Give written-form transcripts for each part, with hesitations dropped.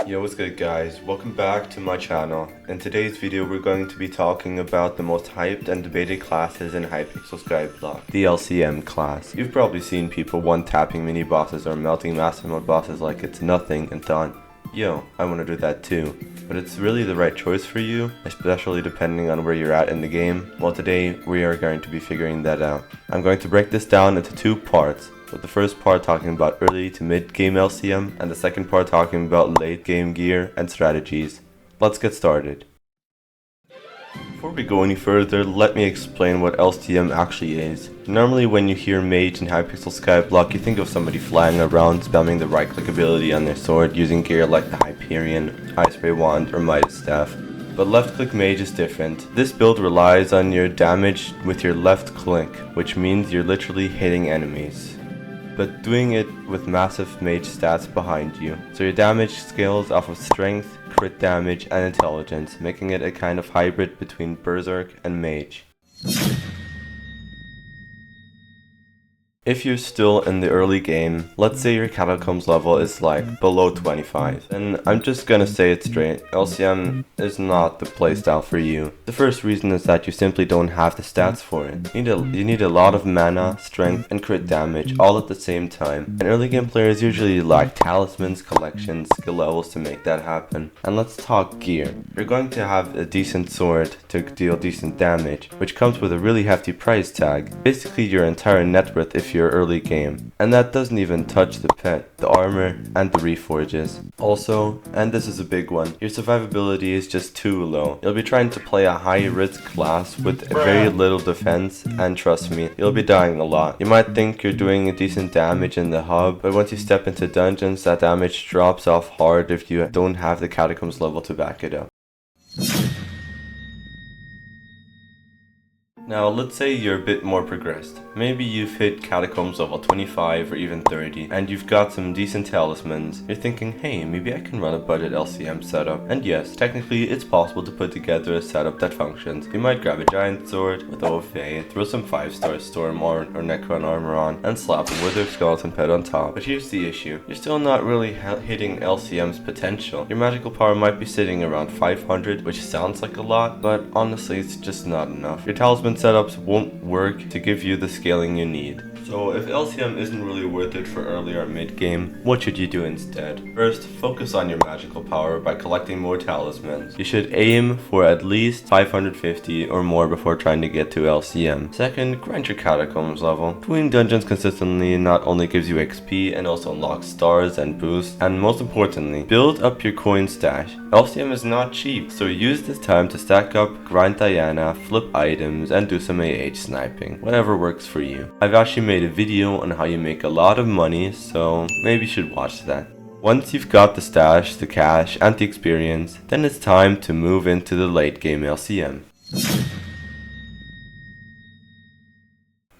Yo, what's good guys? Welcome back to my channel. In today's video we're going to be talking about the most hyped and debated classes in Hypixel SkyBlock, the LCM class. You've probably seen people one-tapping mini bosses or melting master mode bosses like it's nothing and thought, yo, I want to do that too. But it's really the right choice for you, especially depending on where you're at in the game. Well, today we are going to be figuring that out. I'm going to break this down into two parts, with the first part talking about early to mid game LCM, and the second part talking about late game gear and strategies. Let's get started. Before we go any further, let me explain what LCM actually is. Normally when you hear Mage in Hypixel SkyBlock, you think of somebody flying around spamming the right click ability on their sword using gear like the Hyperion, Ice Spray Wand, or Midas Staff. But left click Mage is different. This build relies on your damage with your left click, which means you're literally hitting enemies, but doing it with massive mage stats behind you. So your damage scales off of strength, crit damage, and intelligence, making it a kind of hybrid between berserk and mage. If you're still in the early game, let's say your catacombs level is like below 25, then I'm just gonna say it straight, LCM is not the playstyle for you. The first reason is that you simply don't have the stats for it. You need a lot of mana, strength, and crit damage all at the same time, and early game players usually lack talismans, collections, skill levels to make that happen. And let's talk gear. You're going to have a decent sword to deal decent damage, which comes with a really hefty price tag, basically your entire net worth if your early game, and that doesn't even touch the pet, the armor, and the reforges. Also, and this is a big one, your survivability is just too low. You'll be trying to play a high risk class with very little defense, and trust me, you'll be dying a lot. You might think you're doing a decent damage in the hub, but once you step into dungeons, that damage drops off hard if you don't have the catacombs level to back it up. Now let's say you're a bit more progressed. Maybe you've hit catacombs level 25 or even 30 and you've got some decent talismans. You're thinking, hey, maybe I can run a budget LCM setup. And yes, technically it's possible to put together a setup that functions. You might grab a giant sword with OFA, throw some 5-star storm or Necron armor on, and slap a wither skeleton pet on top. But here's the issue. You're still not really hitting LCM's potential. Your magical power might be sitting around 500, which sounds like a lot, but honestly it's just not enough. Your talisman setups won't work to give you the scaling you need. So if LCM isn't really worth it for early or mid game, what should you do instead? First, focus on your magical power by collecting more talismans. You should aim for at least 550 or more before trying to get to LCM. Second, grind your catacombs level. Doing dungeons consistently not only gives you XP and also unlocks stars and boosts, and most importantly, build up your coin stash. LCM is not cheap, so use this time to stack up, grind Diana, flip items, and do some AH sniping. Whatever works for you. I've actually made a video on how you make a lot of money, so maybe you should watch that. Once you've got the stash, the cash, and the experience, then it's time to move into the late game LCM.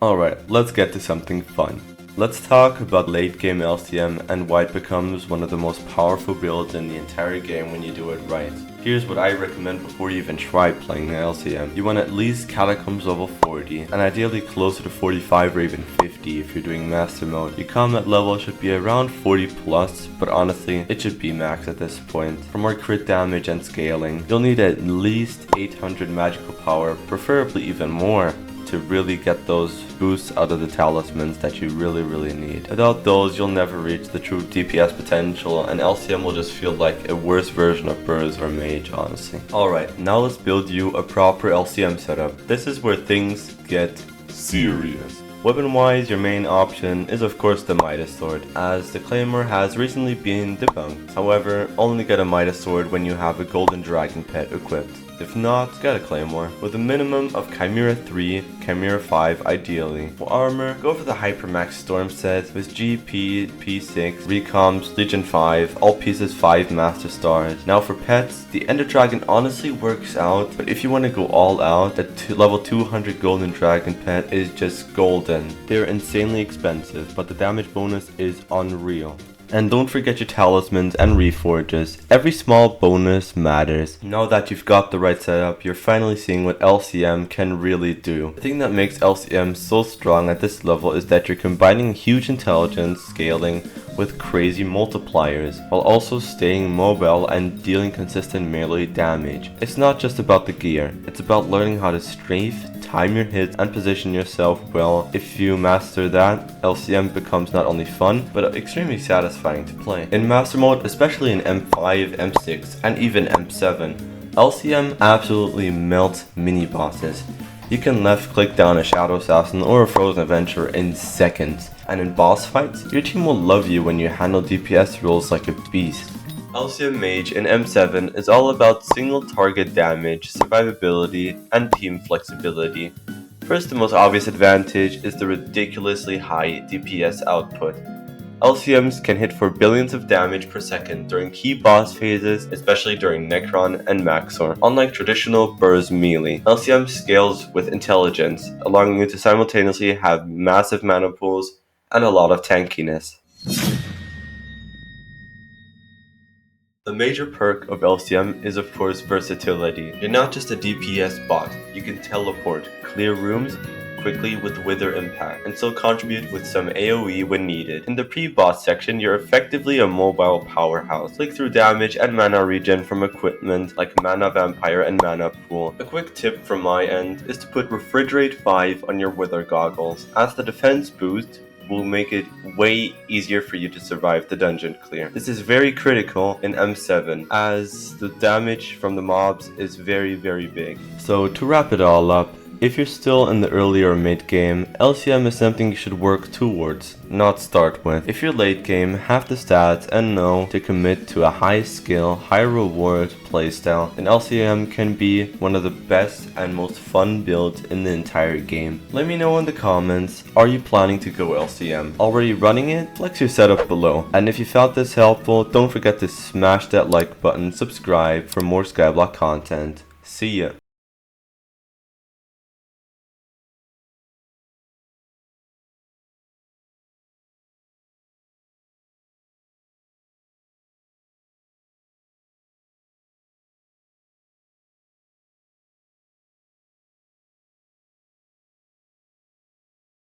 Alright, let's get to something fun. Let's talk about late game LCM and why it becomes one of the most powerful builds in the entire game when you do it right. Here's what I recommend before you even try playing LCM. You want at least catacombs level 40, and ideally closer to 45 or even 50 if you're doing master mode. Your combat level should be around 40 plus, but honestly, it should be max at this point. For more crit damage and scaling, you'll need at least 800 magical power, preferably even more, to really get those boosts out of the talismans that you really need. Without those, you'll never reach the true DPS potential, and LCM will just feel like a worse version of Burz or Mage, honestly. Alright, now let's build you a proper LCM setup. This is where things get serious. Weapon-wise, your main option is of course the Midas Sword, as the Claymore has recently been debunked. However, only get a Midas Sword when you have a Golden Dragon pet equipped. If not, get a Claymore, with a minimum of Chimera 3, Chimera 5 ideally. For armor, go for the Hypermax Storm set with GP, P6, Recoms, Legion 5, all pieces 5 Master Stars. Now for pets, the Ender Dragon honestly works out, but if you want to go all out, that level 200 Golden Dragon pet is just golden. They're insanely expensive, but the damage bonus is unreal. And don't forget your talismans and reforges. Every small bonus matters. Now that you've got the right setup, you're finally seeing what LCM can really do. The thing that makes LCM so strong at this level is that you're combining huge intelligence, scaling, with crazy multipliers, while also staying mobile and dealing consistent melee damage. It's not just about the gear, it's about learning how to strafe, time your hits, and position yourself well. If you master that, LCM becomes not only fun, but extremely satisfying to play. In Master Mode, especially in M5, M6, and even M7, LCM absolutely melts mini-bosses. You can left click down a Shadow Assassin or a Frozen Adventurer in seconds, and in boss fights, your team will love you when you handle DPS roles like a beast. LCM Mage in M7 is all about single target damage, survivability, and team flexibility. First, the most obvious advantage is the ridiculously high DPS output. LCMs can hit for billions of damage per second during key boss phases, especially during Necron and Maxor. Unlike traditional burst melee, LCM scales with intelligence, allowing you to simultaneously have massive mana pools and a lot of tankiness. The major perk of LCM is of course versatility. You're not just a DPS bot, you can teleport, clear rooms quickly with Wither Impact, and still contribute with some AoE when needed. In the pre-boss section, you're effectively a mobile powerhouse. Click through damage and mana regen from equipment like Mana Vampire and Mana Pool. A quick tip from my end is to put Refrigerate 5 on your Wither goggles, as the defense boost will make it way easier for you to survive the dungeon clear. This is very critical in M7 as the damage from the mobs is very big. So to wrap it all up, if you're still in the early or mid game, LCM is something you should work towards, not start with. If you're late game, have the stats and know to commit to a high skill, high reward playstyle, then LCM can be one of the best and most fun builds in the entire game. Let me know in the comments, are you planning to go LCM? Already running it? Flex your setup below. And if you found this helpful, don't forget to smash that like button, subscribe for more SkyBlock content. See ya!